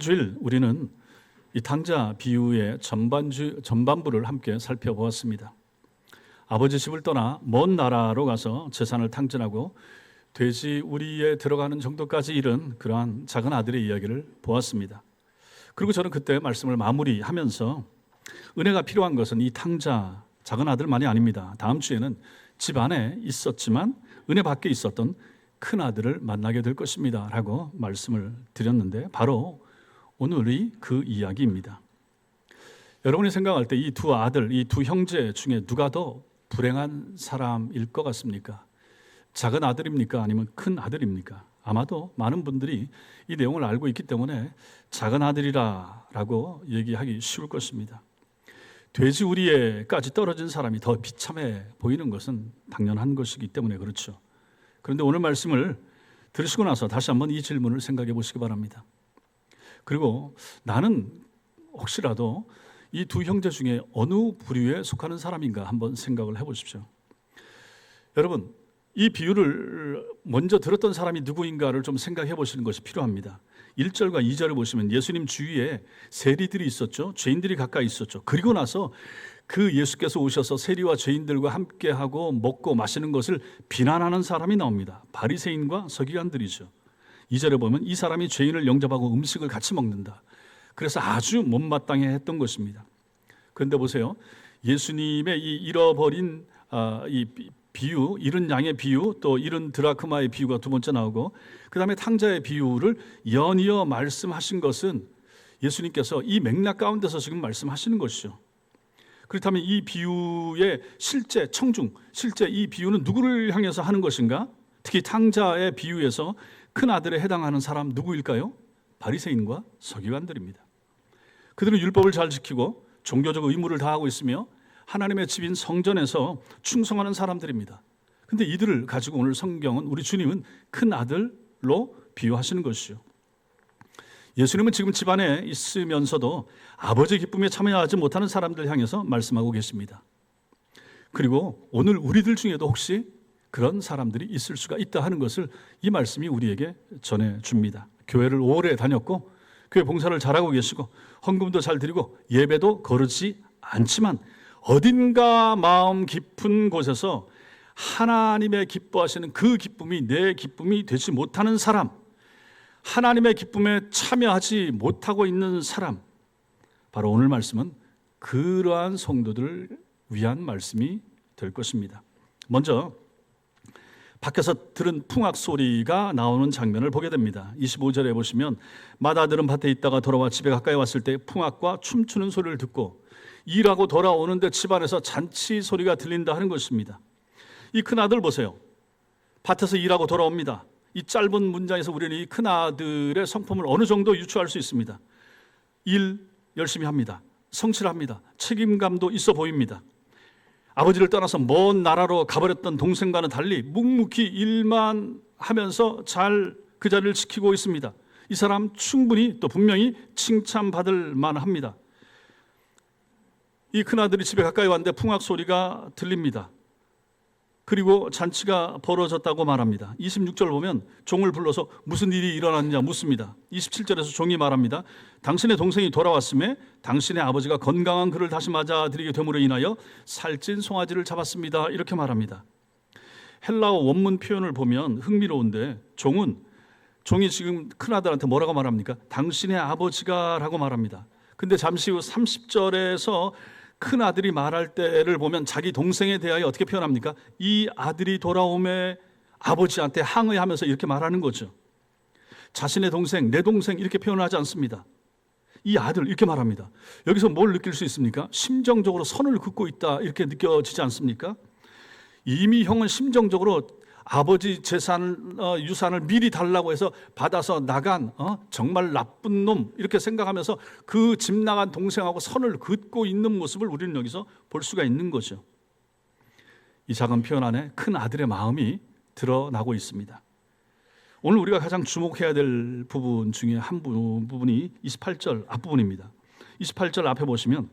주일 우리는 이 탕자 비유의 전반부를 함께 살펴보았습니다. 아버지 집을 떠나 먼 나라로 가서 재산을 탕진하고 돼지 우리에 들어가는 정도까지 이른 그러한 작은 아들의 이야기를 보았습니다. 그리고 저는 그때 말씀을 마무리하면서 은혜가 필요한 것은 이 탕자 작은 아들만이 아닙니다. 다음 주에는 집 안에 있었지만 은혜 밖에 있었던 큰 아들을 만나게 될 것입니다 라고 말씀을 드렸는데 바로 오늘이 그 이야기입니다. 여러분이 생각할 때 이 두 아들, 이 두 형제 중에 누가 더 불행한 사람일 것 같습니까? 작은 아들입니까? 아니면 큰 아들입니까? 아마도 많은 분들이 이 내용을 알고 있기 때문에 작은 아들이라고 얘기하기 쉬울 것입니다. 돼지 우리에까지 떨어진 사람이 더 비참해 보이는 것은 당연한 것이기 때문에 그렇죠. 그런데 오늘 말씀을 들으시고 나서 다시 한번 이 질문을 생각해 보시기 바랍니다. 그리고 나는 혹시라도 이 두 형제 중에 어느 부류에 속하는 사람인가 한번 생각을 해보십시오. 여러분, 이 비유를 먼저 들었던 사람이 누구인가를 좀 생각해 보시는 것이 필요합니다. 1절과 2절을 보시면 예수님 주위에 세리들이 있었죠. 죄인들이 가까이 있었죠. 그리고 나서 그 예수께서 오셔서 세리와 죄인들과 함께하고 먹고 마시는 것을 비난하는 사람이 나옵니다. 바리새인과 서기관들이죠. 2절에 보면 이 사람이 죄인을 영접하고 음식을 같이 먹는다. 그래서 아주 못마땅해 했던 것입니다. 그런데 보세요. 예수님의 이 잃어버린 이 비유, 잃은 양의 비유, 또 잃은 드라크마의 비유가 두 번째 나오고 그 다음에 탕자의 비유를 연이어 말씀하신 것은 예수님께서 이 맥락 가운데서 지금 말씀하시는 것이죠. 그렇다면 이 비유의 실제 청중, 실제 이 비유는 누구를 향해서 하는 것인가? 특히 탕자의 비유에서 큰 아들에 해당하는 사람 누구일까요? 바리새인과 서기관들입니다. 그들은 율법을 잘 지키고 종교적 의무를 다하고 있으며 하나님의 집인 성전에서 충성하는 사람들입니다. 그런데 이들을 가지고 오늘 성경은 우리 주님은 큰 아들로 비유하시는 것이죠. 예수님은 지금 집안에 있으면서도 아버지의 기쁨에 참여하지 못하는 사람들 향해서 말씀하고 계십니다. 그리고 오늘 우리들 중에도 혹시 그런 사람들이 있을 수가 있다 하는 것을 이 말씀이 우리에게 전해줍니다. 교회를 오래 다녔고 교회 봉사를 잘하고 계시고 헌금도 잘 드리고 예배도 거르지 않지만 어딘가 마음 깊은 곳에서 하나님의 기뻐하시는 그 기쁨이 내 기쁨이 되지 못하는 사람, 하나님의 기쁨에 참여하지 못하고 있는 사람, 바로 오늘 말씀은 그러한 성도들을 위한 말씀이 될 것입니다. 먼저 밖에서 들은 풍악 소리가 나오는 장면을 보게 됩니다. 25절에 보시면 맏아들은 밭에 있다가 돌아와 집에 가까이 왔을 때 풍악과 춤추는 소리를 듣고 일하고 돌아오는데 집안에서 잔치 소리가 들린다 하는 것입니다. 이 큰아들 보세요. 밭에서 일하고 돌아옵니다. 이 짧은 문장에서 우리는 이 큰아들의 성품을 어느 정도 유추할 수 있습니다. 일 열심히 합니다. 성실합니다. 책임감도 있어 보입니다. 아버지를 떠나서 먼 나라로 가버렸던 동생과는 달리 묵묵히 일만 하면서 잘 그 자리를 지키고 있습니다. 이 사람 충분히 또 분명히 칭찬받을 만합니다. 이 큰아들이 집에 가까이 왔는데 풍악 소리가 들립니다. 그리고 잔치가 벌어졌다고 말합니다. 26절 보면 종을 불러서 무슨 일이 일어났느냐 묻습니다. 27절에서 종이 말합니다. 당신의 동생이 돌아왔음에 당신의 아버지가 건강한 그를 다시 맞아들이게 됨으로 인하여 살찐 송아지를 잡았습니다. 이렇게 말합니다. 헬라어 원문 표현을 보면 흥미로운데 종이 지금 큰아들한테 뭐라고 말합니까? 당신의 아버지가 라고 말합니다. 근데 잠시 후 30절에서 큰 아들이 말할 때를 보면 자기 동생에 대하여 어떻게 표현합니까? 이 아들이 돌아오매 아버지한테 항의하면서 이렇게 말하는 거죠. 자신의 동생, 내 동생 이렇게 표현하지 않습니다. 이 아들 이렇게 말합니다. 여기서 뭘 느낄 수 있습니까? 심정적으로 선을 긋고 있다 이렇게 느껴지지 않습니까? 이미 형은 심정적으로 아버지 재산, 유산을 미리 달라고 해서 받아서 나간 정말 나쁜 놈 이렇게 생각하면서 그 집 나간 동생하고 선을 긋고 있는 모습을 우리는 여기서 볼 수가 있는 거죠. 이 작은 표현 안에 큰 아들의 마음이 드러나고 있습니다. 오늘 우리가 가장 주목해야 될 부분 중에 한 부분이 28절 앞부분입니다. 28절 앞에 보시면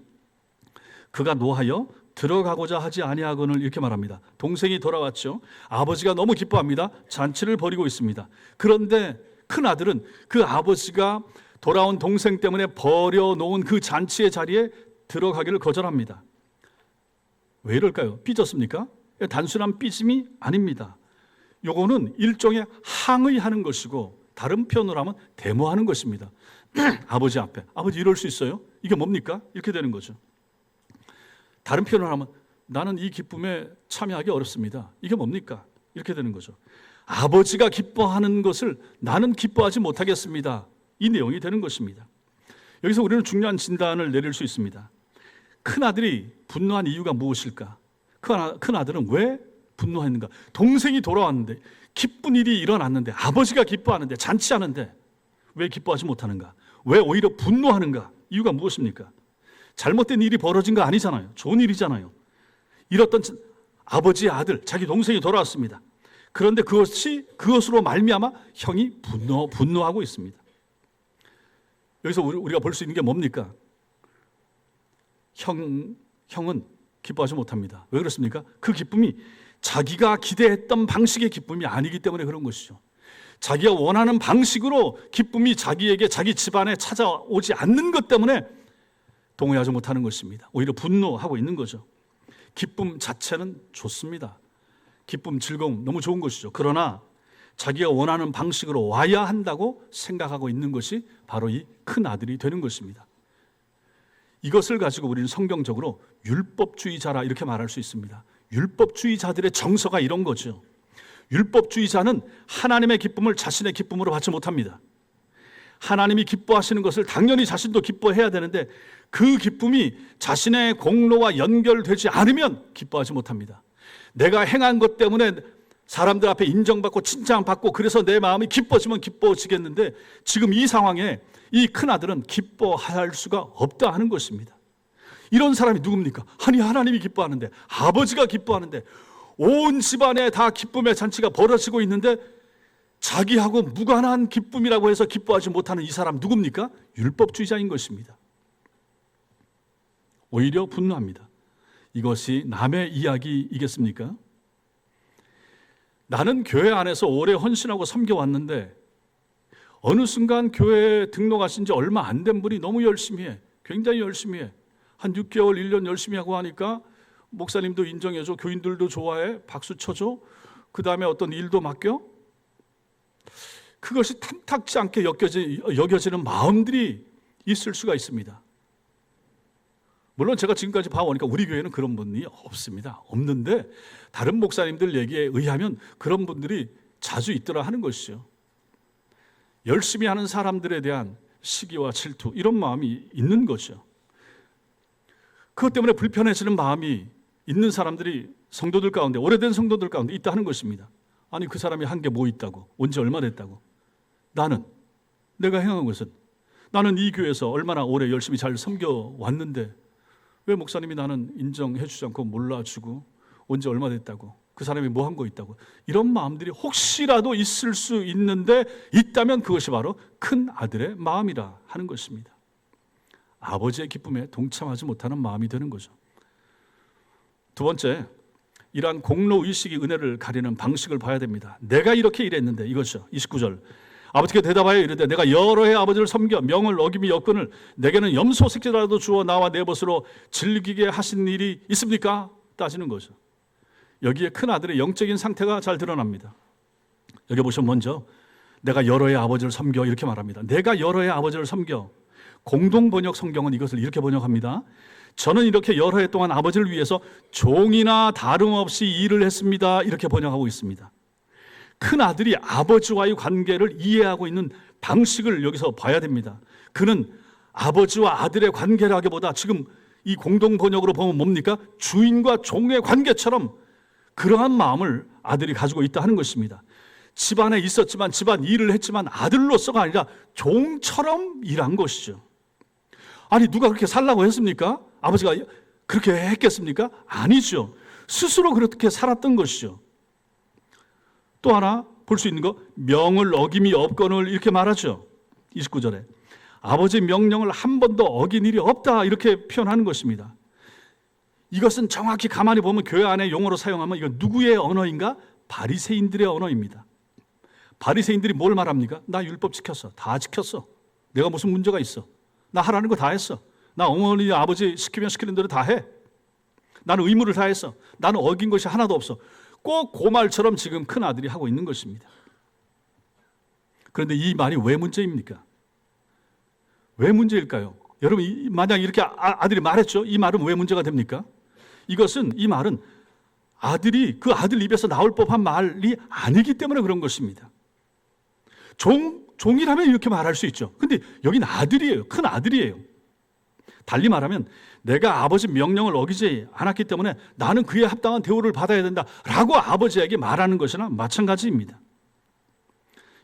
그가 노하여 들어가고자 하지 아니하거늘 이렇게 말합니다. 동생이 돌아왔죠. 아버지가 너무 기뻐합니다. 잔치를 벌이고 있습니다. 그런데 큰 아들은 그 아버지가 돌아온 동생 때문에 버려놓은 그 잔치의 자리에 들어가기를 거절합니다. 왜 이럴까요? 삐졌습니까? 단순한 삐짐이 아닙니다. 요거는 일종의 항의하는 것이고 다른 표현으로 하면 데모하는 것입니다. 아버지 앞에, 아버지 이럴 수 있어요? 이게 뭡니까? 이렇게 되는 거죠. 다른 표현으로 하면 나는 이 기쁨에 참여하기 어렵습니다. 이게 뭡니까? 이렇게 되는 거죠. 아버지가 기뻐하는 것을 나는 기뻐하지 못하겠습니다. 이 내용이 되는 것입니다. 여기서 우리는 중요한 진단을 내릴 수 있습니다. 큰아들이 분노한 이유가 무엇일까? 큰아들은 왜 분노했는가? 동생이 돌아왔는데 기쁜 일이 일어났는데 아버지가 기뻐하는데 잔치하는데 왜 기뻐하지 못하는가? 왜 오히려 분노하는가? 이유가 무엇입니까? 잘못된 일이 벌어진 거 아니잖아요. 좋은 일이잖아요. 잃었던 아버지의 아들, 자기 동생이 돌아왔습니다. 그런데 그것으로 말미암아 형이 분노하고 있습니다. 여기서 우리가 볼 수 있는 게 뭡니까? 형은 기뻐하지 못합니다. 왜 그렇습니까? 그 기쁨이 자기가 기대했던 방식의 기쁨이 아니기 때문에 그런 것이죠. 자기가 원하는 방식으로 기쁨이 자기에게, 자기 집안에 찾아오지 않는 것 때문에 동의하지 못하는 것입니다. 오히려 분노하고 있는 거죠. 기쁨 자체는 좋습니다. 기쁨, 즐거움 너무 좋은 것이죠. 그러나 자기가 원하는 방식으로 와야 한다고 생각하고 있는 것이 바로 이 큰 아들이 되는 것입니다. 이것을 가지고 우리는 성경적으로 율법주의자라 이렇게 말할 수 있습니다. 율법주의자들의 정서가 이런 거죠. 율법주의자는 하나님의 기쁨을 자신의 기쁨으로 받지 못합니다. 하나님이 기뻐하시는 것을 당연히 자신도 기뻐해야 되는데 그 기쁨이 자신의 공로와 연결되지 않으면 기뻐하지 못합니다. 내가 행한 것 때문에 사람들 앞에 인정받고 칭찬받고 그래서 내 마음이 기뻐지면 기뻐지겠는데 지금 이 상황에 이 큰아들은 기뻐할 수가 없다 하는 것입니다. 이런 사람이 누굽니까? 아니 하나님이 기뻐하는데, 아버지가 기뻐하는데, 온 집안에 다 기쁨의 잔치가 벌어지고 있는데 자기하고 무관한 기쁨이라고 해서 기뻐하지 못하는 이 사람 누굽니까? 율법주의자인 것입니다. 오히려 분노합니다. 이것이 남의 이야기이겠습니까? 나는 교회 안에서 오래 헌신하고 섬겨왔는데 어느 순간 교회에 등록하신 지 얼마 안 된 분이 너무 열심히 해. 굉장히 열심히 해. 한 6개월, 1년 열심히 하고 하니까 목사님도 인정해줘. 교인들도 좋아해. 박수 쳐줘. 그 다음에 어떤 일도 맡겨. 그것이 탐탁지 않게 여겨지는 마음들이 있을 수가 있습니다. 물론 제가 지금까지 봐오니까 우리 교회는 그런 분이 없습니다. 없는데 다른 목사님들 얘기에 의하면 그런 분들이 자주 있더라 하는 것이죠. 열심히 하는 사람들에 대한 시기와 질투 이런 마음이 있는 거죠. 그것 때문에 불편해지는 마음이 있는 사람들이 성도들 가운데, 오래된 성도들 가운데 있다 하는 것입니다. 아니 그 사람이 한 게 뭐 있다고, 온지 얼마 됐다고. 내가 행한 것은, 나는 이 교회에서 얼마나 오래 열심히 잘 섬겨왔는데 왜 목사님이 나는 인정해 주지 않고 몰라주고, 온지 얼마 됐다고, 그 사람이 뭐 한 거 있다고. 이런 마음들이 혹시라도 있을 수 있는데, 있다면 그것이 바로 큰 아들의 마음이라 하는 것입니다. 아버지의 기쁨에 동참하지 못하는 마음이 되는 거죠. 두 번째, 이러한 공로의식이 은혜를 가리는 방식을 봐야 됩니다. 내가 이렇게 일했는데, 이것이죠. 29절. 아버지께 대답하여 이르되 내가 여러 해 아버지를 섬겨 명을 어김이 여건을 내게는 염소 새끼라도 주어 나와 내 벗으로 즐기게 하신 일이 있습니까? 따지는 거죠. 여기에 큰 아들의 영적인 상태가 잘 드러납니다. 여기 보시면 먼저 내가 여러 해 아버지를 섬겨 이렇게 말합니다. 내가 여러 해 아버지를 섬겨. 공동번역 성경은 이것을 이렇게 번역합니다. 저는 이렇게 여러 해 동안 아버지를 위해서 종이나 다름없이 일을 했습니다. 이렇게 번역하고 있습니다. 큰 아들이 아버지와의 관계를 이해하고 있는 방식을 여기서 봐야 됩니다. 그는 아버지와 아들의 관계라기보다 지금 이 공동 번역으로 보면 뭡니까? 주인과 종의 관계처럼 그러한 마음을 아들이 가지고 있다 하는 것입니다. 집안에 있었지만, 집안 일을 했지만 아들로서가 아니라 종처럼 일한 것이죠. 아니 누가 그렇게 살라고 했습니까? 아버지가 그렇게 했겠습니까? 아니죠. 스스로 그렇게 살았던 것이죠. 또 하나 볼 수 있는 거, 명을 어김이 없거늘 이렇게 말하죠. 29절에 아버지 명령을 한 번도 어긴 일이 없다 이렇게 표현하는 것입니다. 이것은 정확히 가만히 보면 교회 안에 용어로 사용하면 이건 누구의 언어인가? 바리새인들의 언어입니다. 바리새인들이 뭘 말합니까? 나 율법 지켰어. 다 지켰어. 내가 무슨 문제가 있어? 나 하라는 거 다 했어. 나 어머니 아버지 시키면 시키는 대로 다 해. 나는 의무를 다했어. 나는 어긴 것이 하나도 없어. 꼭 그 말처럼 지금 큰 아들이 하고 있는 것입니다. 그런데 이 말이 왜 문제입니까? 왜 문제일까요? 여러분, 만약 이렇게 아들이 말했죠? 이 말은 왜 문제가 됩니까? 이 말은 아들이 그 아들 입에서 나올 법한 말이 아니기 때문에 그런 것입니다. 종이라면 이렇게 말할 수 있죠. 근데 여긴 아들이에요. 큰 아들이에요. 달리 말하면 내가 아버지 명령을 어기지 않았기 때문에 나는 그에 합당한 대우를 받아야 된다라고 아버지에게 말하는 것이나 마찬가지입니다.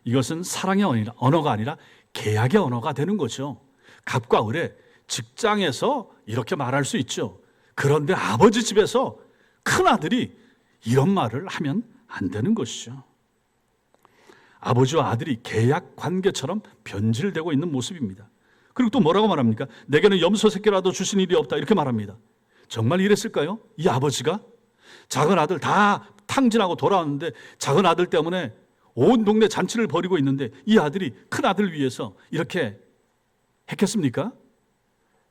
이것은 사랑의 언어가 아니라 계약의 언어가 되는 거죠. 갑과 을의 직장에서 이렇게 말할 수 있죠. 그런데 아버지 집에서 큰 아들이 이런 말을 하면 안 되는 것이죠. 아버지와 아들이 계약 관계처럼 변질되고 있는 모습입니다. 그리고 또 뭐라고 말합니까? 내게는 염소 새끼라도 주신 일이 없다 이렇게 말합니다. 정말 이랬을까요? 이 아버지가 작은 아들 다 탕진하고 돌아왔는데 작은 아들 때문에 온 동네 잔치를 벌이고 있는데 이 아들이 큰 아들 위해서 이렇게 했겠습니까?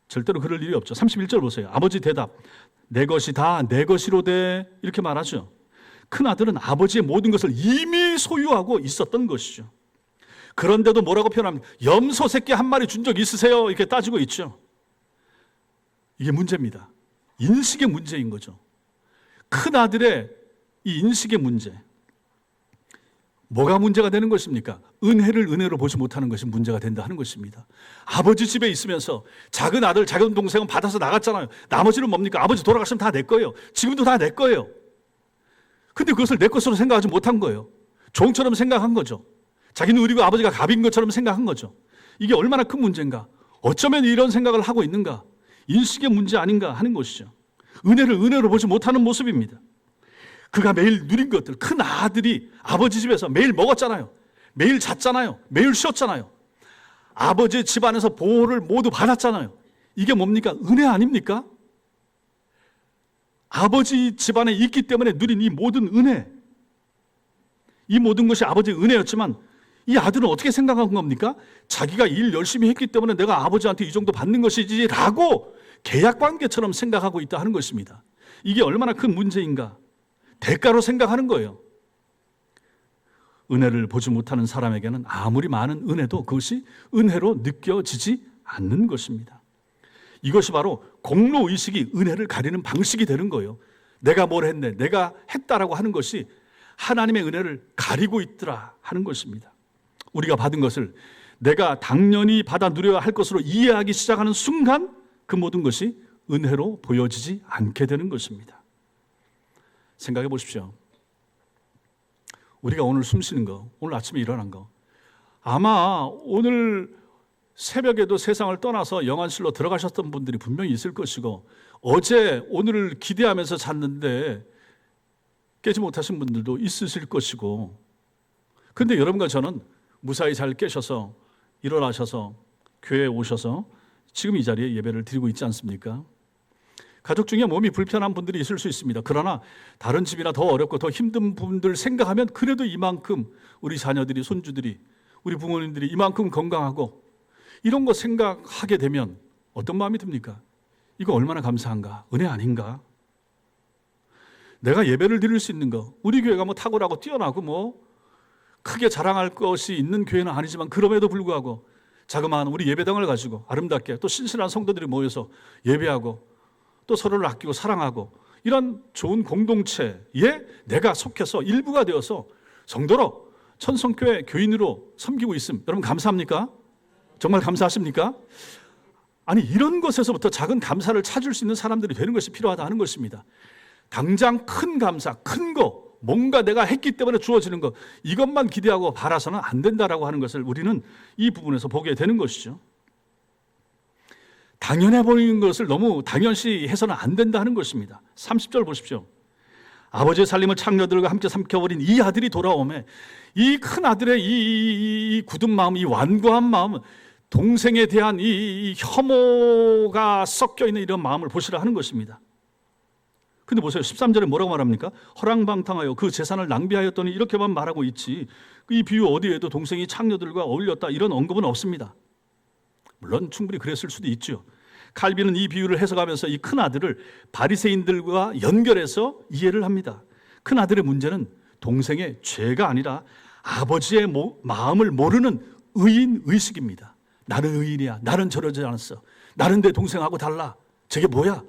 절대로 그럴 일이 없죠. 31절 보세요. 아버지 대답, 내 것이 다 내 것이로되 이렇게 말하죠. 큰 아들은 아버지의 모든 것을 이미 소유하고 있었던 것이죠. 그런데도 뭐라고 표현합니까? 염소 새끼 한 마리 준 적 있으세요? 이렇게 따지고 있죠. 이게 문제입니다. 인식의 문제인 거죠. 큰 아들의 이 인식의 문제. 뭐가 문제가 되는 것입니까? 은혜를 은혜로 보지 못하는 것이 문제가 된다 하는 것입니다. 아버지 집에 있으면서 작은 아들, 작은 동생은 받아서 나갔잖아요. 나머지는 뭡니까? 아버지 돌아가시면 다 내 거예요. 지금도 다 내 거예요. 근데 그것을 내 것으로 생각하지 못한 거예요. 종처럼 생각한 거죠. 자기는 의리고 아버지가 갑인 것처럼 생각한 거죠. 이게 얼마나 큰 문제인가? 어쩌면 이런 생각을 하고 있는가? 인식의 문제 아닌가 하는 것이죠. 은혜를 은혜로 보지 못하는 모습입니다. 그가 매일 누린 것들, 큰 아들이 아버지 집에서 매일 먹었잖아요. 매일 잤잖아요. 매일 쉬었잖아요. 아버지 집안에서 보호를 모두 받았잖아요. 이게 뭡니까? 은혜 아닙니까? 아버지 집안에 있기 때문에 누린 이 모든 은혜, 이 모든 것이 아버지의 은혜였지만 이 아들은 어떻게 생각한 겁니까? 자기가 일 열심히 했기 때문에 내가 아버지한테 이 정도 받는 것이지 라고 계약관계처럼 생각하고 있다 하는 것입니다. 이게 얼마나 큰 문제인가? 대가로 생각하는 거예요. 은혜를 보지 못하는 사람에게는 아무리 많은 은혜도 그것이 은혜로 느껴지지 않는 것입니다. 이것이 바로 공로의식이 은혜를 가리는 방식이 되는 거예요. 내가 뭘 했네, 내가 했다라고 하는 것이 하나님의 은혜를 가리고 있더라 하는 것입니다. 우리가 받은 것을 내가 당연히 받아 누려야 할 것으로 이해하기 시작하는 순간 그 모든 것이 은혜로 보여지지 않게 되는 것입니다. 생각해 보십시오. 우리가 오늘 숨 쉬는 거, 오늘 아침에 일어난 거, 아마 오늘 새벽에도 세상을 떠나서 영안실로 들어가셨던 분들이 분명히 있을 것이고, 어제 오늘을 기대하면서 잤는데 깨지 못하신 분들도 있으실 것이고, 근데 여러분과 저는 무사히 잘 깨셔서 일어나셔서 교회에 오셔서 지금 이 자리에 예배를 드리고 있지 않습니까? 가족 중에 몸이 불편한 분들이 있을 수 있습니다. 그러나 다른 집이나 더 어렵고 더 힘든 분들 생각하면 그래도 이만큼 우리 자녀들이, 손주들이, 우리 부모님들이 이만큼 건강하고 이런 거 생각하게 되면 어떤 마음이 듭니까? 이거 얼마나 감사한가? 은혜 아닌가? 내가 예배를 드릴 수 있는 거, 우리 교회가 뭐 탁월하고 뛰어나고 뭐 크게 자랑할 것이 있는 교회는 아니지만 그럼에도 불구하고 자그마한 우리 예배당을 가지고 아름답게 또 신실한 성도들이 모여서 예배하고 또 서로를 아끼고 사랑하고 이런 좋은 공동체에 내가 속해서 일부가 되어서 성도로 천성교회 교인으로 섬기고 있음. 여러분 감사합니까? 정말 감사하십니까? 아니 이런 것에서부터 작은 감사를 찾을 수 있는 사람들이 되는 것이 필요하다 하는 것입니다. 당장 큰 감사, 큰 거, 뭔가 내가 했기 때문에 주어지는 것, 이것만 기대하고 바라서는 안 된다라고 하는 것을 우리는 이 부분에서 보게 되는 것이죠. 당연해 보이는 것을 너무 당연시 해서는 안 된다 하는 것입니다. 30절 보십시오. 아버지의 살림을 창녀들과 함께 삼켜버린 이 아들이 돌아오매 이 큰 아들의 이 굳은 마음, 이 완고한 마음, 동생에 대한 이 혐오가 섞여 있는 이런 마음을 보시라 하는 것입니다. 근데 보세요. 13절에 뭐라고 말합니까? 허랑방탕하여 그 재산을 낭비하였더니 이렇게만 말하고 있지. 이 비유 어디에도 동생이 창녀들과 어울렸다 이런 언급은 없습니다. 물론 충분히 그랬을 수도 있죠. 칼빈은 이 비유를 해석하면서 이 큰아들을 바리새인들과 연결해서 이해를 합니다. 큰아들의 문제는 동생의 죄가 아니라 아버지의 마음을 모르는 의인의식입니다. 나는 의인이야. 나는 저러지 않았어. 나는 내 동생하고 달라. 저게 뭐야?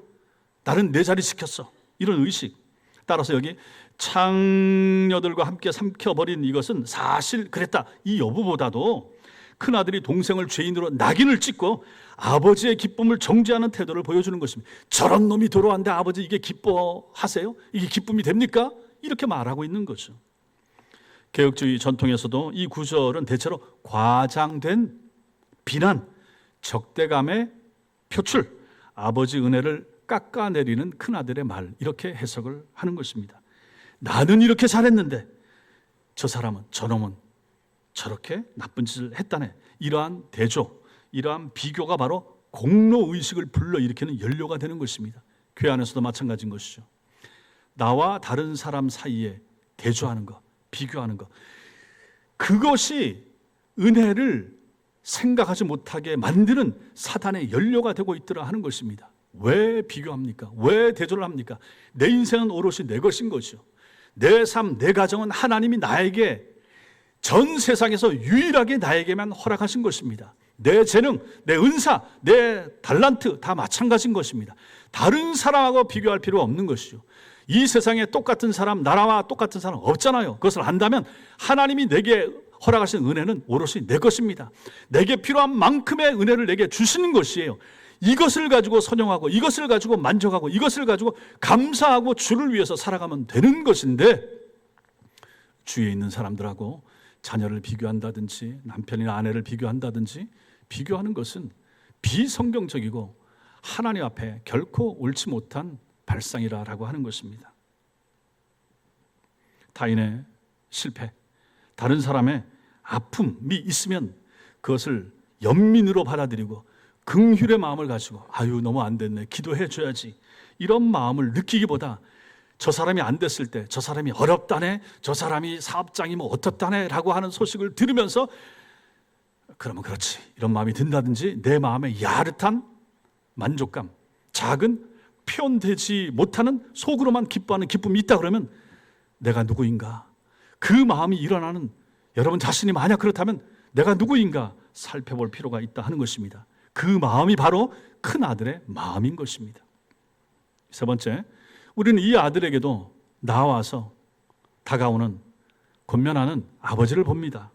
나는 내 자리 지켰어. 이런 의식. 따라서 여기 창녀들과 함께 삼켜버린 이것은 사실 그랬다, 이 여부보다도 큰아들이 동생을 죄인으로 낙인을 찍고 아버지의 기쁨을 정죄하는 태도를 보여주는 것입니다. 저런 놈이 돌아왔는데 아버지 이게 기뻐하세요? 이게 기쁨이 됩니까? 이렇게 말하고 있는 거죠. 개혁주의 전통에서도 이 구절은 대체로 과장된 비난, 적대감의 표출, 아버지 은혜를 깎아내리는 큰아들의 말, 이렇게 해석을 하는 것입니다. 나는 이렇게 잘했는데 저 사람은, 저놈은 저렇게 나쁜 짓을 했다네. 이러한 대조, 이러한 비교가 바로 공로의식을 불러일으키는 연료가 되는 것입니다. 교회 안에서도 마찬가지인 것이죠. 나와 다른 사람 사이에 대조하는 것, 비교하는 것, 그것이 은혜를 생각하지 못하게 만드는 사단의 연료가 되고 있더라 하는 것입니다. 왜 비교합니까? 왜 대조를 합니까? 내 인생은 오롯이 내 것인 거죠. 내 삶, 내 가정은 하나님이 나에게 전 세상에서 유일하게 나에게만 허락하신 것입니다. 내 재능, 내 은사, 내 달란트 다 마찬가지인 것입니다. 다른 사람하고 비교할 필요 없는 것이죠. 이 세상에 똑같은 사람, 나라와 똑같은 사람 없잖아요. 그것을 안다면 하나님이 내게 허락하신 은혜는 오롯이 내 것입니다. 내게 필요한 만큼의 은혜를 내게 주시는 것이에요. 이것을 가지고 선용하고, 이것을 가지고 만족하고, 이것을 가지고 감사하고 주를 위해서 살아가면 되는 것인데, 주위에 있는 사람들하고 자녀를 비교한다든지 남편이나 아내를 비교한다든지 비교하는 것은 비성경적이고 하나님 앞에 결코 옳지 못한 발상이라고 하는 것입니다. 타인의 실패, 다른 사람의 아픔이 있으면 그것을 연민으로 받아들이고 긍휼의 마음을 가지고 아유 너무 안 됐네, 기도해 줘야지, 이런 마음을 느끼기보다 저 사람이 안 됐을 때 저 사람이 어렵다네, 저 사람이 사업장이 뭐 어떻다네 라고 하는 소식을 들으면서 그러면 그렇지 이런 마음이 든다든지, 내 마음에 야릇한 만족감, 작은 표현되지 못하는 속으로만 기뻐하는 기쁨이 있다 그러면 내가 누구인가, 그 마음이 일어나는 여러분 자신이 만약 그렇다면 내가 누구인가 살펴볼 필요가 있다 하는 것입니다. 그 마음이 바로 큰 아들의 마음인 것입니다. 세 번째, 우리는 이 아들에게도 나와서 다가오는 권면하는 아버지를 봅니다.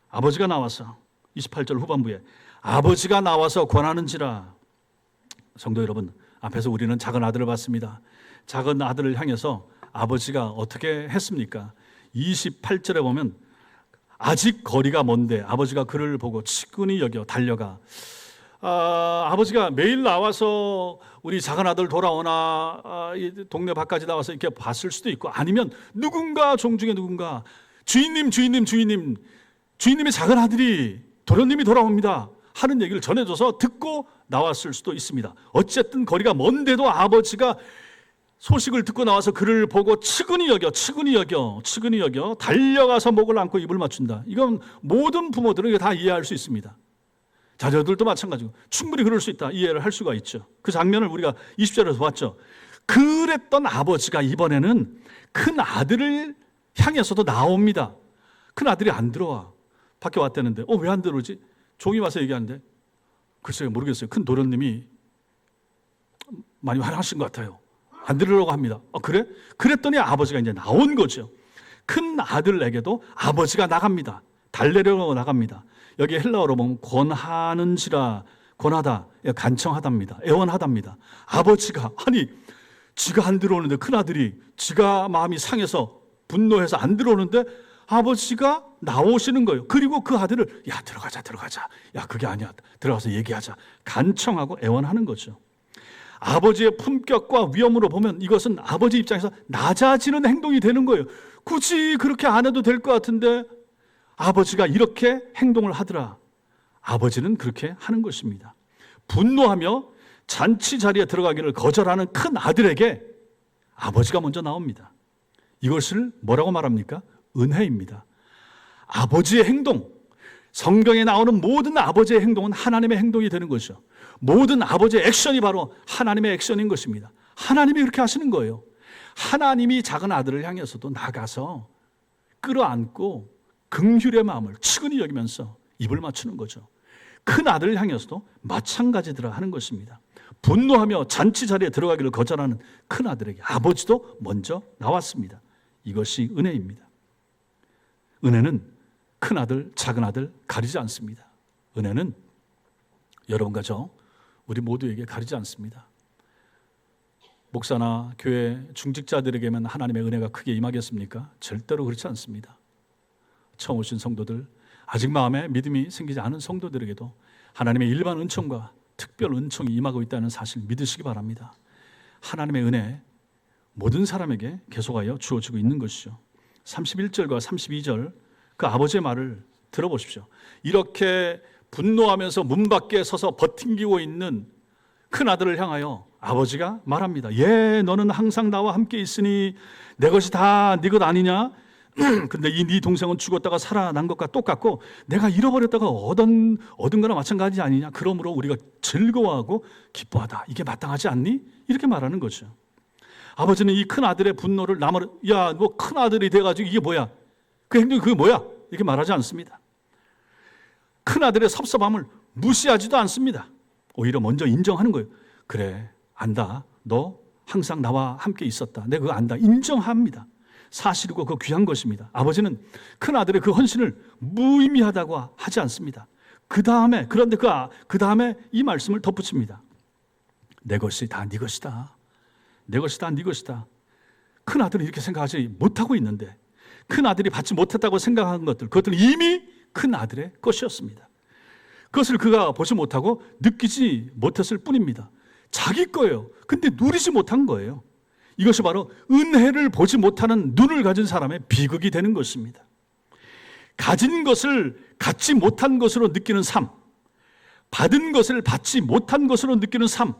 아버지가 나와서 28절 후반부에 아버지가 나와서 권하는지라. 성도 여러분, 앞에서 우리는 작은 아들을 봤습니다. 작은 아들을 향해서 아버지가 어떻게 했습니까? 28절에 보면 아직 거리가 먼데 아버지가 그를 보고 측은히 여겨 달려가. 아버지가 매일 나와서 우리 작은 아들 돌아오나 이 동네 밖까지 나와서 이렇게 봤을 수도 있고, 아니면 누군가 종 중에 누군가 주인님의 작은 아들이 도련님이 돌아옵니다 하는 얘기를 전해줘서 듣고 나왔을 수도 있습니다. 어쨌든 거리가 먼데도 아버지가 소식을 듣고 나와서 그를 보고 측은히 여겨 달려가서 목을 안고 입을 맞춘다. 이건 모든 부모들은 다 이해할 수 있습니다. 자녀들도 마찬가지고 충분히 그럴 수 있다, 이해를 할 수가 있죠. 그 장면을 우리가 20절에서 봤죠. 그랬던 아버지가 이번에는 큰 아들을 향해서도 나옵니다. 큰 아들이 안 들어와. 밖에 왔다는데 왜 안 들어오지? 종이 와서 얘기하는데 글쎄요 모르겠어요. 큰 도련님이 많이 화나신 것 같아요. 안 들으려고 합니다. 그래? 그랬더니 아버지가 이제 나온 거죠. 큰 아들에게도 아버지가 나갑니다. 달래려고 나갑니다. 여기 헬라어로 보면 권하는지라, 권하다, 간청하답니다. 애원하답니다. 아버지가, 아니 지가 안 들어오는데, 큰아들이 지가 마음이 상해서 분노해서 안 들어오는데 아버지가 나오시는 거예요. 그리고 그 아들을 야 들어가자, 야 그게 아니야, 들어가서 얘기하자, 간청하고 애원하는 거죠. 아버지의 품격과 위엄으로 보면 이것은 아버지 입장에서 낮아지는 행동이 되는 거예요. 굳이 그렇게 안 해도 될 것 같은데 아버지가 이렇게 행동을 하더라. 아버지는 그렇게 하는 것입니다. 분노하며 잔치 자리에 들어가기를 거절하는 큰 아들에게 아버지가 먼저 나옵니다. 이것을 뭐라고 말합니까? 은혜입니다. 아버지의 행동, 성경에 나오는 모든 아버지의 행동은 하나님의 행동이 되는 것이죠. 모든 아버지의 액션이 바로 하나님의 액션인 것입니다. 하나님이 그렇게 하시는 거예요. 하나님이 작은 아들을 향해서도 나가서 끌어안고 긍휼의 마음을 측은히 여기면서 입을 맞추는 거죠. 큰 아들을 향해서도 마찬가지더라 하는 것입니다. 분노하며 잔치 자리에 들어가기를 거절하는 큰 아들에게 아버지도 먼저 나왔습니다. 이것이 은혜입니다. 은혜는 큰 아들, 작은 아들 가리지 않습니다. 은혜는 여러분과 저, 우리 모두에게 가리지 않습니다. 목사나 교회 중직자들에게만 하나님의 은혜가 크게 임하겠습니까? 절대로 그렇지 않습니다. 처음 오신 성도들, 아직 마음에 믿음이 생기지 않은 성도들에게도 하나님의 일반 은총과 특별 은총이 임하고 있다는 사실 믿으시기 바랍니다. 하나님의 은혜 모든 사람에게 계속하여 주어지고 있는 것이죠. 31절과 32절 그 아버지의 말을 들어보십시오. 이렇게 분노하면서 문 밖에 서서 버팅기고 있는 큰 아들을 향하여 아버지가 말합니다. 예, 너는 항상 나와 함께 있으니 내 것이 다 네 것 아니냐? 근데 이 네 동생은 죽었다가 살아난 것과 똑같고 내가 잃어버렸다가 얻은 거나 마찬가지 아니냐? 그러므로 우리가 즐거워하고 기뻐하다. 이게 마땅하지 않니? 이렇게 말하는 거죠. 아버지는 이 큰 아들의 분노를 야, 너 큰 아들이 돼가지고 이게 뭐야? 그 행동이 그게 뭐야? 이렇게 말하지 않습니다. 큰 아들의 섭섭함을 무시하지도 않습니다. 오히려 먼저 인정하는 거예요. 그래, 안다. 너 항상 나와 함께 있었다. 내가 그거 안다. 인정합니다. 사실이고 그 귀한 것입니다. 아버지는 큰 아들의 그 헌신을 무의미하다고 하지 않습니다. 그런데 그 다음에 이 말씀을 덧붙입니다. 내 것이 다 네 것이다. 내 것이 다 네 것이다. 큰 아들은 이렇게 생각하지 못하고 있는데 큰 아들이 받지 못했다고 생각하는 그것들은 이미 큰 아들의 것이었습니다. 그것을 그가 보지 못하고 느끼지 못했을 뿐입니다. 자기 거예요. 근데 누리지 못한 거예요. 이것이 바로 은혜를 보지 못하는 눈을 가진 사람의 비극이 되는 것입니다. 가진 것을 갖지 못한 것으로 느끼는 삶, 받은 것을 받지 못한 것으로 느끼는 삶,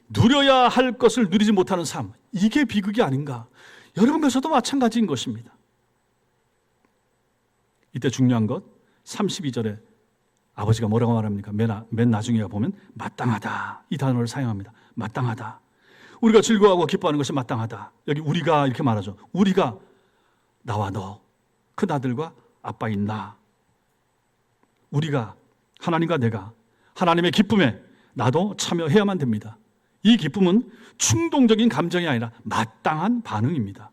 누려야 할 것을 누리지 못하는 삶, 이게 비극이 아닌가. 여러분께서도 마찬가지인 것입니다. 이때 중요한 것 32절에 아버지가 뭐라고 말합니까? 맨 나중에 보면 마땅하다 이 단어를 사용합니다. 마땅하다. 우리가 즐거워하고 기뻐하는 것이 마땅하다. 여기 우리가 이렇게 말하죠. 우리가 나와 너, 큰아들과 아빠인 나, 우리가 하나님과 내가 하나님의 기쁨에 나도 참여해야만 됩니다. 이 기쁨은 충동적인 감정이 아니라 마땅한 반응입니다.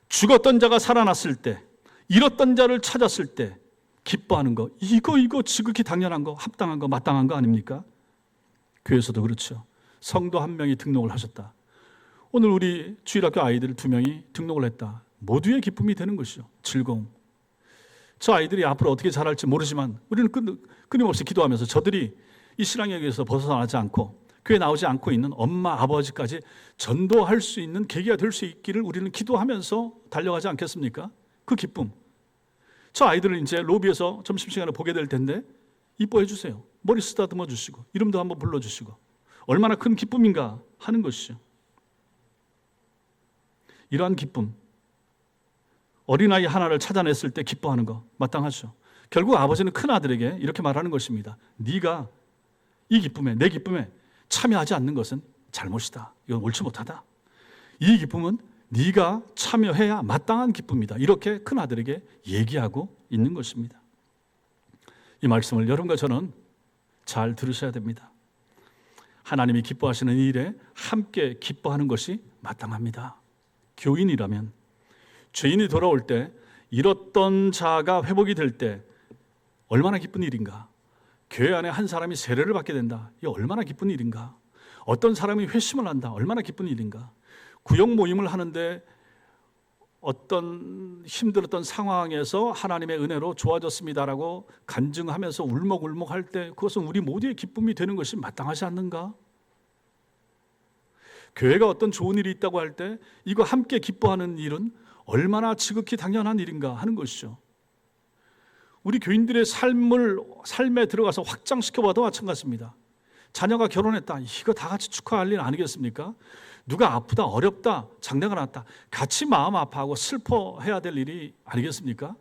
죽었던 자가 살아났을 때, 잃었던 자를 찾았을 때 기뻐하는 거, 이거 지극히 당연한 거, 합당한 거, 마땅한 거 아닙니까? 교회에서도 그렇죠. 성도 한 명이 등록을 하셨다. 오늘 우리 주일학교 아이들 2명이 등록을 했다. 모두의 기쁨이 되는 것이죠. 즐거움. 저 아이들이 앞으로 어떻게 자랄지 모르지만 우리는 끊임없이 기도하면서 저들이 이 신앙에게서 벗어나지 않고 교회 나오지 않고 있는 엄마, 아버지까지 전도할 수 있는 계기가 될 수 있기를 우리는 기도하면서 달려가지 않겠습니까? 그 기쁨. 저 아이들을 이제 로비에서 점심시간에 보게 될 텐데 이뻐해 주세요. 머리 쓰다듬어 주시고 이름도 한번 불러주시고 얼마나 큰 기쁨인가 하는 것이죠. 이러한 기쁨, 어린아이 하나를 찾아냈을 때 기뻐하는 거 마땅하죠. 결국 아버지는 큰아들에게 이렇게 말하는 것입니다. 네가 이 기쁨에, 내 기쁨에 참여하지 않는 것은 잘못이다. 이건 옳지 못하다. 이 기쁨은 네가 참여해야 마땅한 기쁨이다. 이렇게 큰아들에게 얘기하고 있는 것입니다. 이 말씀을 여러분과 저는 잘 들으셔야 됩니다. 하나님이 기뻐하시는 일에 함께 기뻐하는 것이 마땅합니다. 교인이라면 죄인이 돌아올 때 잃었던 자가 회복이 될 때 얼마나 기쁜 일인가. 교회 안에 한 사람이 세례를 받게 된다. 이게 얼마나 기쁜 일인가. 어떤 사람이 회심을 한다. 얼마나 기쁜 일인가. 구역 모임을 하는데 어떤 힘들었던 상황에서 하나님의 은혜로 좋아졌습니다라고 간증하면서 울먹울먹 할 때 그것은 우리 모두의 기쁨이 되는 것이 마땅하지 않는가? 교회가 어떤 좋은 일이 있다고 할 때 이거 함께 기뻐하는 일은 얼마나 지극히 당연한 일인가 하는 것이죠. 우리 교인들의 삶에 들어가서 확장시켜봐도 마찬가지입니다. 자녀가 결혼했다. 이거 다 같이 축하할 일 아니겠습니까? 누가 아프다, 어렵다, 장래가 났다. 같이 마음 아파하고 슬퍼해야 될 일이 아니겠습니까?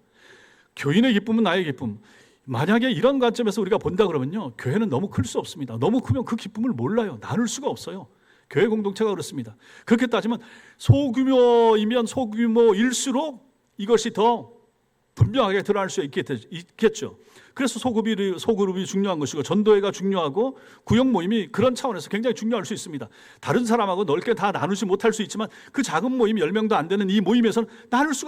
교인의 기쁨은 나의 기쁨. 만약에 이런 관점에서 우리가 본다 그러면요, 교회는 너무 클 수 없습니다. 너무 크면 그 기쁨을 몰라요. 나눌 수가 없어요. 교회 공동체가 그렇습니다. 그렇게 따지면 소규모이면 소규모일수록 이것이 더 분명하게 드러날 수 있겠죠. 그래서 소그룹이 중요한 것이고, 전도회가 중요하고, 구역 모임이 그런 차원에서 굉장히 중요할 수 있습니다. 다른 사람하고 넓게 다 나누지 못할 수 있지만 그 작은 모임 10명도 안 되는 이 모임에서는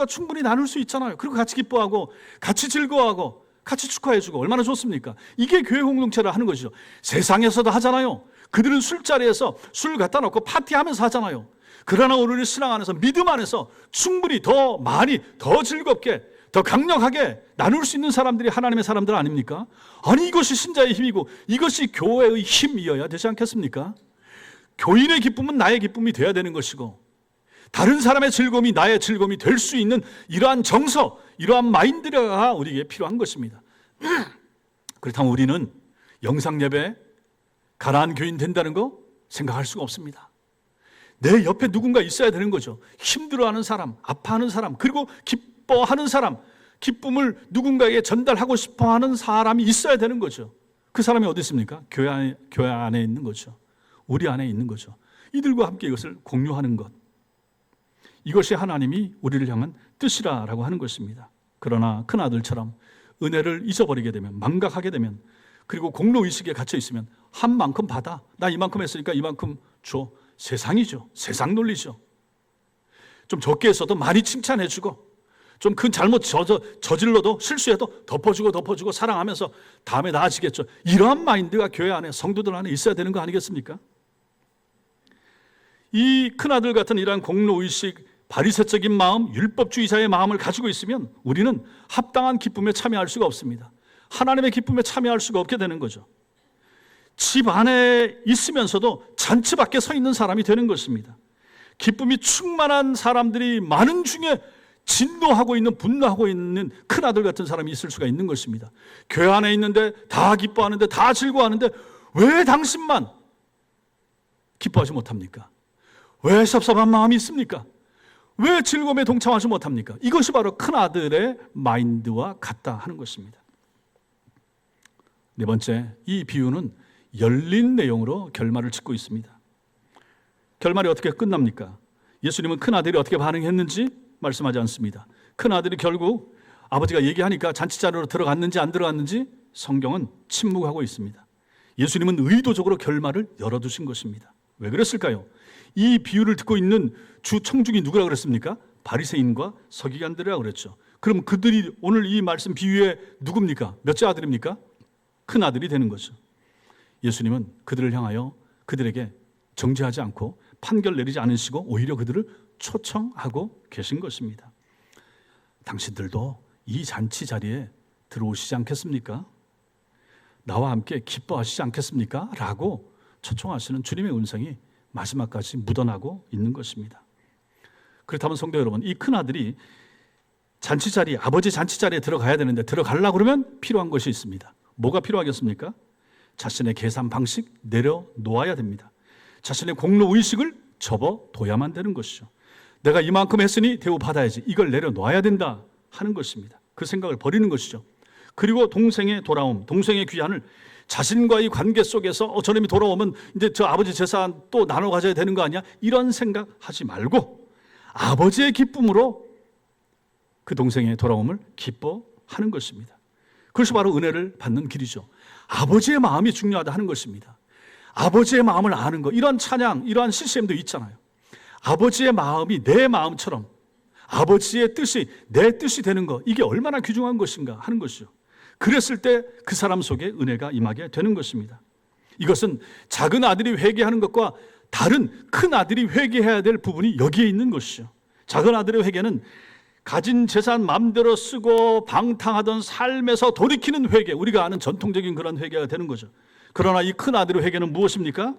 충분히 나눌 수 있잖아요. 그리고 같이 기뻐하고 같이 즐거워하고 같이 축하해주고 얼마나 좋습니까? 이게 교회 공동체를 하는 것이죠. 세상에서도 하잖아요. 그들은 술자리에서 술 갖다 놓고 파티하면서 하잖아요. 그러나 우리는 신앙 안에서, 믿음 안에서 충분히 더 많이, 더 즐겁게, 더 강력하게 나눌 수 있는 사람들이 하나님의 사람들 아닙니까? 아니, 이것이 신자의 힘이고 이것이 교회의 힘이어야 되지 않겠습니까? 교인의 기쁨은 나의 기쁨이 돼야 되는 것이고, 다른 사람의 즐거움이 나의 즐거움이 될 수 있는 이러한 정서, 이러한 마인드가 우리에게 필요한 것입니다. 그렇다면 우리는 영상예배 가난한 교인 된다는 거 생각할 수가 없습니다. 내 옆에 누군가 있어야 되는 거죠. 힘들어하는 사람, 아파하는 사람, 그리고 기뻐하는 사람, 기쁨을 누군가에게 전달하고 싶어하는 사람이 있어야 되는 거죠. 그 사람이 어디 있습니까? 교회 안에 있는 거죠. 우리 안에 있는 거죠. 이들과 함께 이것을 공유하는 것, 이것이 하나님이 우리를 향한 뜻이라고 하는 것입니다. 그러나 큰아들처럼 은혜를 잊어버리게 되면, 망각하게 되면, 그리고 공로의식에 갇혀 있으면 한 만큼 받아, 나 이만큼 했으니까 이만큼 줘, 세상이죠. 세상 논리죠. 좀 적게 했어도 많이 칭찬해주고, 좀 큰 잘못 저질러도, 실수해도 덮어주고 사랑하면서 다음에 나아지겠죠. 이러한 마인드가 교회 안에, 성도들 안에 있어야 되는 거 아니겠습니까? 이 큰아들 같은 이러한 공로의식, 바리새적인 마음, 율법주의자의 마음을 가지고 있으면 우리는 합당한 기쁨에 참여할 수가 없습니다. 하나님의 기쁨에 참여할 수가 없게 되는 거죠. 집 안에 있으면서도 잔치 밖에 서 있는 사람이 되는 것입니다. 기쁨이 충만한 사람들이 많은 중에 진노하고 있는, 분노하고 있는 큰아들 같은 사람이 있을 수가 있는 것입니다. 교회 안에 있는데 다 기뻐하는데, 다 즐거워하는데 왜 당신만 기뻐하지 못합니까? 왜 섭섭한 마음이 있습니까? 왜 즐거움에 동참하지 못합니까? 이것이 바로 큰아들의 마인드와 같다 하는 것입니다. 네 번째, 이 비유는 열린 내용으로 결말을 짓고 있습니다. 결말이 어떻게 끝납니까? 예수님은 큰아들이 어떻게 반응했는지 말씀하지 않습니다. 큰아들이 결국 아버지가 얘기하니까 잔치자리로 들어갔는지 안 들어갔는지 성경은 침묵하고 있습니다. 예수님은 의도적으로 결말을 열어두신 것입니다. 왜 그랬을까요? 이 비유를 듣고 있는 주 청중이 누구라 그랬습니까? 바리새인과 서기관들이라고 그랬죠. 그럼 그들이 오늘 이 말씀 비유의 누굽니까? 몇째 아들입니까? 큰 아들이 되는 거죠. 예수님은 그들을 향하여 그들에게 정죄하지 않고 판결 내리지 않으시고 오히려 그들을 초청하고 계신 것입니다. 당신들도 이 잔치 자리에 들어오시지 않겠습니까? 나와 함께 기뻐하시지 않겠습니까? 라고 초청하시는 주님의 음성이 마지막까지 묻어나고 있는 것입니다. 그렇다면 성도 여러분, 이 큰아들이 잔치자리, 아버지 잔치자리에 들어가야 되는데 들어가려고 그러면 필요한 것이 있습니다. 뭐가 필요하겠습니까? 자신의 계산 방식 내려놓아야 됩니다. 자신의 공로의식을 접어둬야만 되는 것이죠. 내가 이만큼 했으니 대우 받아야지, 이걸 내려놓아야 된다 하는 것입니다. 그 생각을 버리는 것이죠. 그리고 동생의 돌아옴, 동생의 귀환을 자신과의 관계 속에서 저놈이 돌아오면 이제 저 아버지 재산 또 나눠 가져야 되는 거 아니야? 이런 생각하지 말고 아버지의 기쁨으로 그 동생의 돌아옴을 기뻐하는 것입니다. 그것이 바로 은혜를 받는 길이죠. 아버지의 마음이 중요하다 하는 것입니다. 아버지의 마음을 아는 것, 이런 찬양, 이러한 시스템도 있잖아요. 아버지의 마음이 내 마음처럼 아버지의 뜻이 내 뜻이 되는 것, 이게 얼마나 귀중한 것인가 하는 것이죠. 그랬을 때 그 사람 속에 은혜가 임하게 되는 것입니다. 이것은 작은 아들이 회개하는 것과 다른 큰 아들이 회개해야 될 부분이 여기에 있는 것이죠. 작은 아들의 회개는 가진 재산 마음대로 쓰고 방탕하던 삶에서 돌이키는 회개, 우리가 아는 전통적인 그런 회개가 되는 거죠. 그러나 이 큰 아들의 회개는 무엇입니까?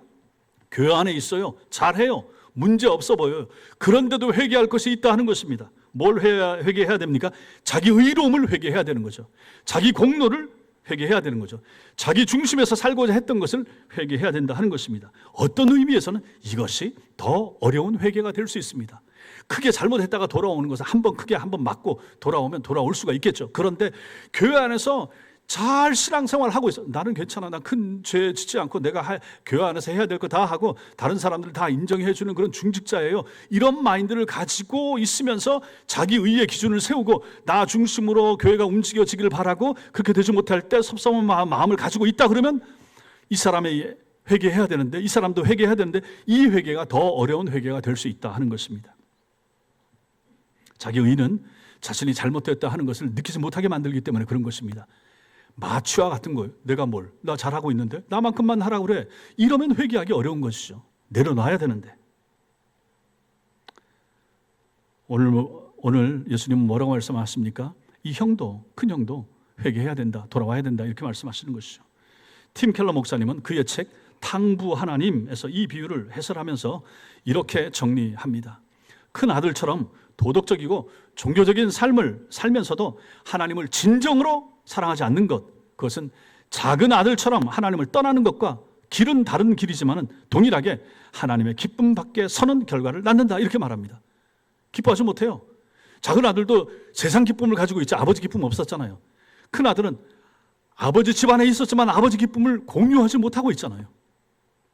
교회 안에 있어요. 잘해요. 문제 없어 보여요. 그런데도 회개할 것이 있다 하는 것입니다. 뭘 회개해야 됩니까? 자기 의로움을 회개해야 되는 거죠. 자기 공로를 회개해야 되는 거죠. 자기 중심에서 살고자 했던 것을 회개해야 된다 하는 것입니다. 어떤 의미에서는 이것이 더 어려운 회개가 될 수 있습니다. 크게 잘못했다가 돌아오는 것은 한번 크게 한번 맞고 돌아오면 돌아올 수가 있겠죠. 그런데 교회 안에서 잘 신앙생활 하고 있어. 나는 괜찮아. 나 큰 죄 짓지 않고 내가 교회 안에서 해야 될 거 다 하고 다른 사람들 다 인정해 주는 그런 중직자예요. 이런 마인드를 가지고 있으면서 자기 의의 기준을 세우고 나 중심으로 교회가 움직여지길 바라고 그렇게 되지 못할 때 섭섭한 마음을 가지고 있다 그러면 이 사람의 회개해야 되는데 이 사람도 회개해야 되는데 이 회개가 더 어려운 회개가 될 수 있다 하는 것입니다. 자기 의는 자신이 잘못됐다 하는 것을 느끼지 못하게 만들기 때문에 그런 것입니다. 마취와 같은 거예요. 내가 나 잘하고 있는데 나만큼만 하라고 그래. 이러면 회개하기 어려운 것이죠. 내려놔야 되는데. 오늘 예수님은 뭐라고 말씀하십니까? 이 형도, 큰 형도 회개해야 된다, 돌아와야 된다 이렇게 말씀하시는 것이죠. 팀 켈러 목사님은 그의 책 탕부 하나님에서 이 비유를 해설하면서 이렇게 정리합니다. 큰 아들처럼 도덕적이고 종교적인 삶을 살면서도 하나님을 진정으로 사랑하지 않는 것, 그것은 작은 아들처럼 하나님을 떠나는 것과 길은 다른 길이지만 동일하게 하나님의 기쁨 밖에 서는 결과를 낳는다 이렇게 말합니다. 기뻐하지 못해요. 작은 아들도 세상 기쁨을 가지고 있지 아버지 기쁨 없었잖아요. 큰 아들은 아버지 집안에 있었지만 아버지 기쁨을 공유하지 못하고 있잖아요.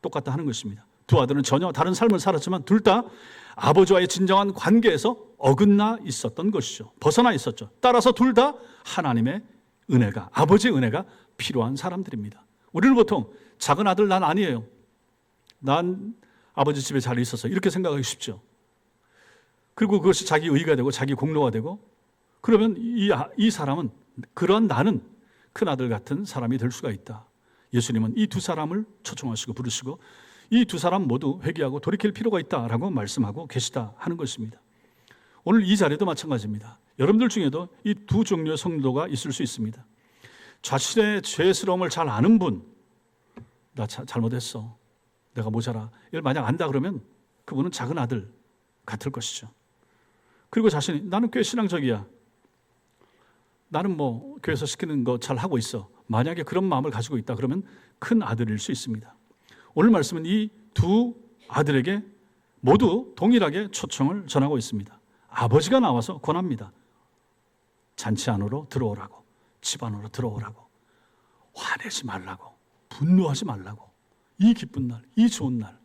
똑같다 하는 것입니다. 두 아들은 전혀 다른 삶을 살았지만 둘 다 아버지와의 진정한 관계에서 어긋나 있었던 것이죠. 벗어나 있었죠. 따라서 둘 다 하나님의 은혜가, 아버지의 은혜가 필요한 사람들입니다. 우리는 보통 작은 아들 난 아니에요. 난 아버지 집에 잘 있어서 이렇게 생각하기 쉽죠. 그리고 그것이 자기 의가 되고 자기 공로가 되고 그러면 이 사람은 그런 나는 큰 아들 같은 사람이 될 수가 있다. 예수님은 이 두 사람을 초청하시고 부르시고 이 두 사람 모두 회개하고 돌이킬 필요가 있다라고 말씀하고 계시다 하는 것입니다. 오늘 이 자리도 마찬가지입니다. 여러분들 중에도 이 두 종류의 성도가 있을 수 있습니다. 자신의 죄스러움을 잘 아는 분, 나 잘못했어, 내가 모자라, 이걸 만약 안다 그러면 그분은 작은 아들 같을 것이죠. 그리고 자신이 나는 꽤 신앙적이야, 나는 교회에서 시키는 거 잘 하고 있어, 만약에 그런 마음을 가지고 있다 그러면 큰 아들일 수 있습니다. 오늘 말씀은 이 두 아들에게 모두 동일하게 초청을 전하고 있습니다. 아버지가 나와서 권합니다. 잔치 안으로 들어오라고, 집 안으로 들어오라고, 화내지 말라고, 분노하지 말라고. 이 기쁜 날, 이 좋은 날,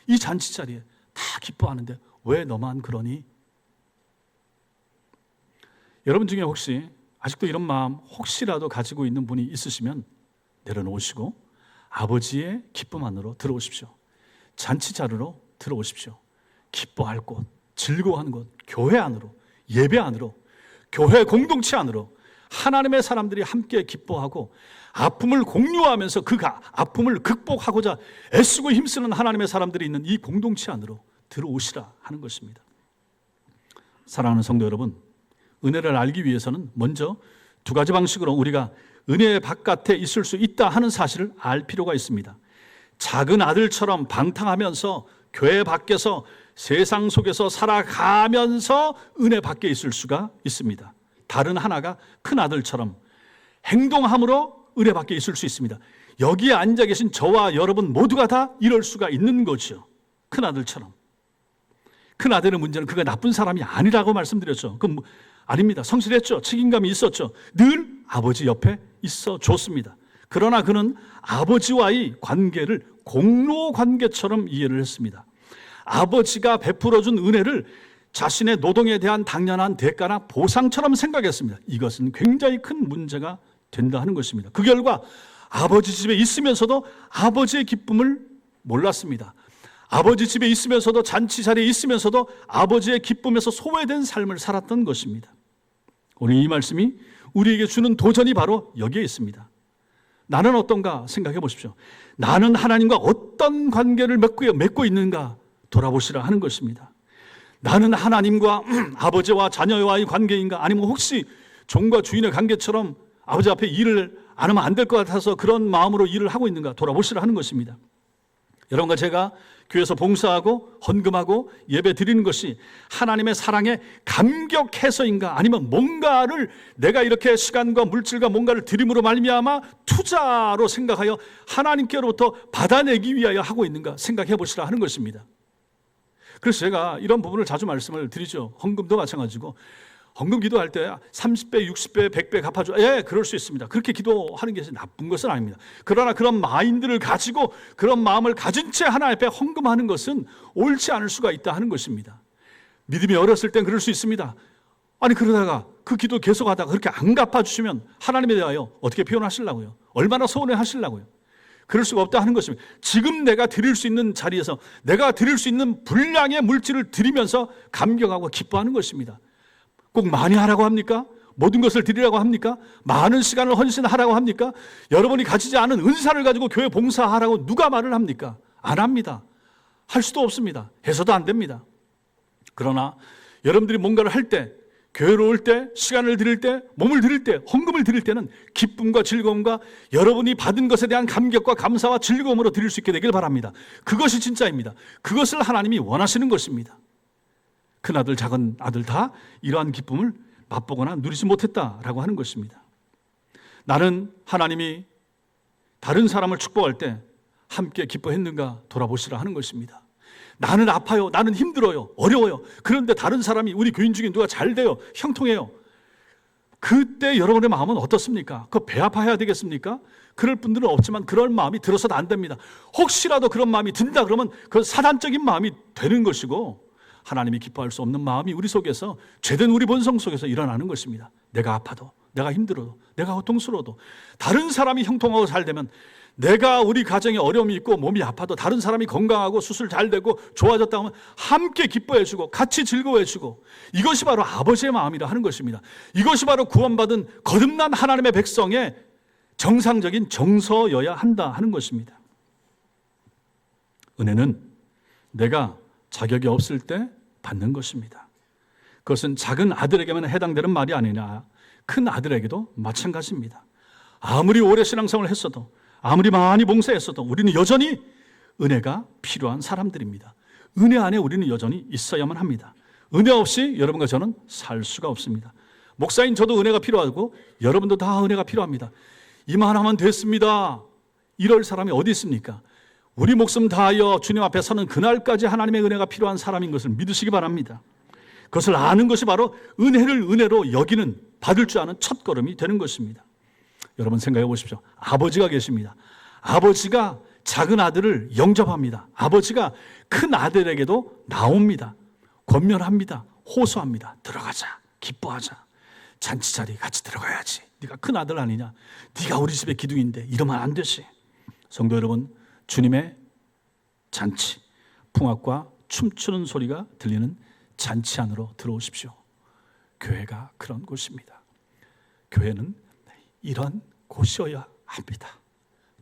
이 잔치 자리에 다 기뻐하는데 왜 너만 그러니? 여러분 중에 혹시 아직도 이런 마음 혹시라도 가지고 있는 분이 있으시면 내려놓으시고 아버지의 기쁨 안으로 들어오십시오. 잔치 자리로 들어오십시오. 기뻐할 곳, 즐거워하는 곳, 교회 안으로, 예배 안으로, 교회 공동체 안으로 하나님의 사람들이 함께 기뻐하고 아픔을 공유하면서 그 아픔을 극복하고자 애쓰고 힘쓰는 하나님의 사람들이 있는 이 공동체 안으로 들어오시라 하는 것입니다. 사랑하는 성도 여러분, 은혜를 알기 위해서는 먼저 두 가지 방식으로 우리가 은혜 바깥에 있을 수 있다 하는 사실을 알 필요가 있습니다. 작은 아들처럼 방탕하면서 교회 밖에서 세상 속에서 살아가면서 은혜 밖에 있을 수가 있습니다. 다른 하나가 큰 아들처럼 행동함으로 은혜 밖에 있을 수 있습니다. 여기에 앉아 계신 저와 여러분 모두가 다 이럴 수가 있는 거죠. 큰 아들처럼. 큰 아들의 문제는 그가 나쁜 사람이 아니라고 말씀드렸죠. 아닙니다. 성실했죠. 책임감이 있었죠. 늘 아버지 옆에 있어 줬습니다. 그러나 그는 아버지와의 관계를 공로 관계처럼 이해를 했습니다. 아버지가 베풀어준 은혜를 자신의 노동에 대한 당연한 대가나 보상처럼 생각했습니다. 이것은 굉장히 큰 문제가 된다 하는 것입니다. 그 결과 아버지 집에 있으면서도 아버지의 기쁨을 몰랐습니다. 아버지 집에 있으면서도 잔치 자리에 있으면서도 아버지의 기쁨에서 소외된 삶을 살았던 것입니다. 오늘 이 말씀이 우리에게 주는 도전이 바로 여기에 있습니다. 나는 어떤가 생각해 보십시오. 나는 하나님과 어떤 관계를 맺고 있는가 돌아보시라 하는 것입니다. 나는 하나님과 아버지와 자녀와의 관계인가, 아니면 혹시 종과 주인의 관계처럼 아버지 앞에 일을 안 하면 안 될 것 같아서 그런 마음으로 일을 하고 있는가 돌아보시라 하는 것입니다. 여러분과 제가 교회에서 봉사하고 헌금하고 예배 드리는 것이 하나님의 사랑에 감격해서인가, 아니면 뭔가를 내가 이렇게 시간과 물질과 뭔가를 드림으로 말미암아 투자로 생각하여 하나님께로부터 받아내기 위하여 하고 있는가 생각해 보시라 하는 것입니다. 그래서 제가 이런 부분을 자주 말씀을 드리죠. 헌금도 마찬가지고 헌금 기도할 때 30배, 60배, 100배 갚아줘. 예, 그럴 수 있습니다. 그렇게 기도하는 게 나쁜 것은 아닙니다. 그러나 그런 마인드를 가지고 그런 마음을 가진 채 하나님 앞에 헌금하는 것은 옳지 않을 수가 있다 하는 것입니다. 믿음이 어렸을 땐 그럴 수 있습니다. 아니 그러다가 그 기도 계속하다가 그렇게 안 갚아주시면 하나님에 대하여 어떻게 표현하시려고요? 얼마나 서운해 하시려고요? 그럴 수가 없다 하는 것입니다. 지금 내가 드릴 수 있는 자리에서 내가 드릴 수 있는 분량의 물질을 드리면서 감격하고 기뻐하는 것입니다. 꼭 많이 하라고 합니까? 모든 것을 드리라고 합니까? 많은 시간을 헌신하라고 합니까? 여러분이 가지지 않은 은사를 가지고 교회 봉사하라고 누가 말을 합니까? 안 합니다. 할 수도 없습니다. 해서도 안 됩니다. 그러나 여러분들이 뭔가를 할 때, 교회로 올 때, 시간을 드릴 때, 몸을 드릴 때, 헌금을 드릴 때는 기쁨과 즐거움과 여러분이 받은 것에 대한 감격과 감사와 즐거움으로 드릴 수 있게 되길 바랍니다. 그것이 진짜입니다. 그것을 하나님이 원하시는 것입니다. 큰아들 작은 아들 다 이러한 기쁨을 맛보거나 누리지 못했다라고 하는 것입니다. 나는 하나님이 다른 사람을 축복할 때 함께 기뻐했는가 돌아보시라 하는 것입니다. 나는 아파요, 나는 힘들어요, 어려워요. 그런데 다른 사람이 우리 교인 중에 누가 잘 돼요, 형통해요. 그때 여러분의 마음은 어떻습니까? 그거 배 아파해야 되겠습니까? 그럴 분들은 없지만 그럴 마음이 들어서도 안 됩니다. 혹시라도 그런 마음이 든다 그러면 그건 사단적인 마음이 되는 것이고 하나님이 기뻐할 수 없는 마음이 우리 속에서 죄된 우리 본성 속에서 일어나는 것입니다. 내가 아파도, 내가 힘들어도, 내가 고통스러워도 다른 사람이 형통하고 잘 되면, 내가 우리 가정에 어려움이 있고 몸이 아파도 다른 사람이 건강하고 수술 잘 되고 좋아졌다 하면 함께 기뻐해주고 같이 즐거워해주고, 이것이 바로 아버지의 마음이라 하는 것입니다. 이것이 바로 구원받은 거듭난 하나님의 백성의 정상적인 정서여야 한다 하는 것입니다. 은혜는 내가 자격이 없을 때 받는 것입니다. 그것은 작은 아들에게만 해당되는 말이 아니냐, 큰 아들에게도 마찬가지입니다. 아무리 오래 신앙생활을 했어도, 아무리 많이 봉사했어도 우리는 여전히 은혜가 필요한 사람들입니다. 은혜 안에 우리는 여전히 있어야만 합니다. 은혜 없이 여러분과 저는 살 수가 없습니다. 목사인 저도 은혜가 필요하고 여러분도 다 은혜가 필요합니다. 이만하면 됐습니다, 이럴 사람이 어디 있습니까? 우리 목숨 다하여 주님 앞에 서는 그날까지 하나님의 은혜가 필요한 사람인 것을 믿으시기 바랍니다. 그것을 아는 것이 바로 은혜를 은혜로 여기는, 받을 줄 아는 첫걸음이 되는 것입니다. 여러분 생각해 보십시오. 아버지가 계십니다. 아버지가 작은 아들을 영접합니다. 아버지가 큰 아들에게도 나옵니다. 권면합니다. 호소합니다. 들어가자, 기뻐하자, 잔치 자리 같이 들어가야지. 네가 큰 아들 아니냐, 네가 우리 집의 기둥인데 이러면 안 되지. 성도 여러분, 주님의 잔치, 풍악과 춤추는 소리가 들리는 잔치 안으로 들어오십시오. 교회가 그런 곳입니다. 교회는 이런 곳이어야 합니다.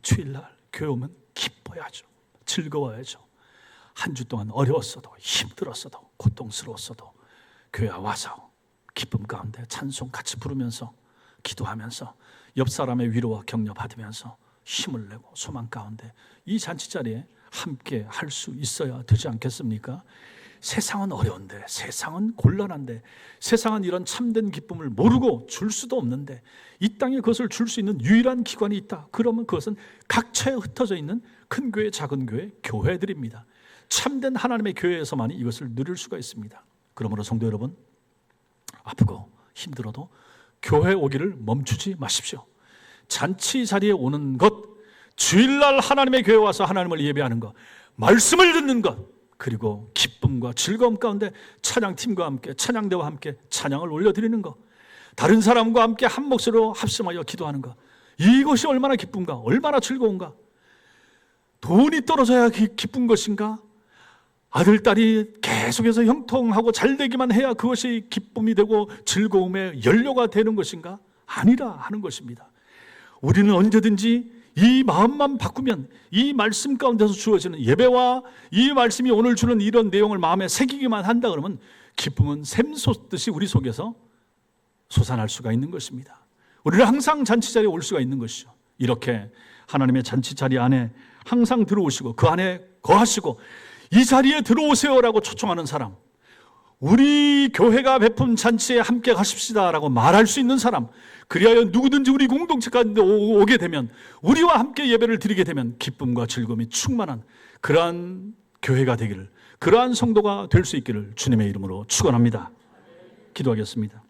주일날 교회 오면 기뻐야죠. 즐거워야죠. 한 주 동안 어려웠어도, 힘들었어도, 고통스러웠어도 교회 와서 기쁨 가운데 찬송 같이 부르면서, 기도하면서, 옆 사람의 위로와 격려 받으면서 힘을 내고 소망 가운데 이 잔치 자리에 함께 할 수 있어야 되지 않겠습니까? 세상은 어려운데, 세상은 곤란한데, 세상은 이런 참된 기쁨을 모르고 줄 수도 없는데 이 땅에 그것을 줄 수 있는 유일한 기관이 있다. 그러면 그것은 각처에 흩어져 있는 큰 교회, 작은 교회, 교회들입니다. 참된 하나님의 교회에서만이 이것을 누릴 수가 있습니다. 그러므로 성도 여러분, 아프고 힘들어도 교회 오기를 멈추지 마십시오. 잔치 자리에 오는 것, 주일날 하나님의 교회 와서 하나님을 예배하는 것, 말씀을 듣는 것, 그리고 기쁨과 즐거움 가운데 찬양팀과 함께, 찬양대와 함께 찬양을 올려드리는 것, 다른 사람과 함께 한 목소리로 합심하여 기도하는 것, 이것이 얼마나 기쁜가, 얼마나 즐거운가. 돈이 떨어져야 기쁜 것인가? 아들, 딸이 계속해서 형통하고 잘되기만 해야 그것이 기쁨이 되고 즐거움의 연료가 되는 것인가? 아니라 하는 것입니다. 우리는 언제든지 이 마음만 바꾸면, 이 말씀 가운데서 주어지는 예배와 이 말씀이 오늘 주는 이런 내용을 마음에 새기기만 한다 그러면 기쁨은 샘솟듯이 우리 속에서 솟아날 수가 있는 것입니다. 우리는 항상 잔치 자리에 올 수가 있는 것이죠. 이렇게 하나님의 잔치 자리 안에 항상 들어오시고 그 안에 거하시고 이 자리에 들어오세요라고 초청하는 사람, 우리 교회가 베푼 잔치에 함께 가십시다라고 말할 수 있는 사람, 그리하여 누구든지 우리 공동체 가운데 오게 되면, 우리와 함께 예배를 드리게 되면 기쁨과 즐거움이 충만한 그러한 교회가 되기를, 그러한 성도가 될 수 있기를 주님의 이름으로 축원합니다. 기도하겠습니다.